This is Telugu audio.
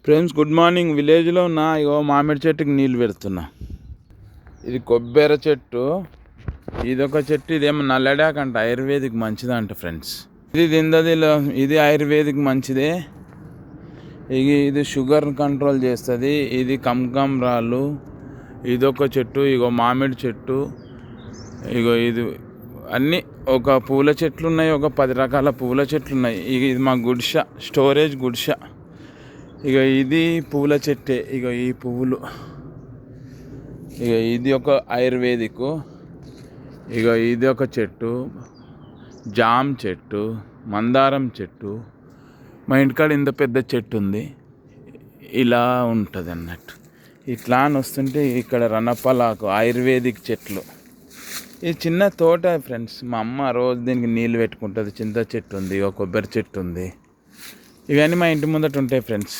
Friends good morning. విలేజ్లో ఉన్న ఇగో మామిడి చెట్టుకి నీళ్ళు పెడుతున్నా. ఇది కొబ్బరి చెట్టు, ఇదొక చెట్టు. ఇదేమో నల్లడాకంట, ఆయుర్వేదిక్ మంచిదంట ఫ్రెండ్స్. ఇది దిందదిలో ఇది ఆయుర్వేదిక్ మంచిదే. ఇది షుగర్ కంట్రోల్ చేస్తుంది. ఇది కమకమరాలు. ఇదొక చెట్టు. ఇగో మామిడి చెట్టు. ఇగో ఇది అన్నీ ఒక పూల చెట్లు ఉన్నాయి. ఒక 10 రకాల పూల చెట్లు ఉన్నాయి. ఇది మా గుడిస, స్టోరేజ్ గుడిస. ఇక ఇది పూల చెట్టే. ఇక ఈ పువ్వులు, ఇక ఇది ఒక ఆయుర్వేదిక్. ఇక ఇది ఒక చెట్టు, జామ్ చెట్టు, మందారం చెట్టు. మా ఇంటికాడ ఇంత పెద్ద చెట్టు ఉంది. ఇలా ఉంటుంది అన్నట్టు. ఇట్లా అని వస్తుంటే ఇక్కడ రణపలాకు ఆయుర్వేదిక్ చెట్లు. ఇది చిన్న తోట ఫ్రెండ్స్. మా అమ్మ రోజు దీనికి నీళ్ళు పెట్టుకుంటుంది. చింత చెట్టు ఉంది, ఒక కొబ్బరి చెట్టు ఉంది. ఇవన్నీ మా ఇంటి ముందట ఉంటాయి ఫ్రెండ్స్.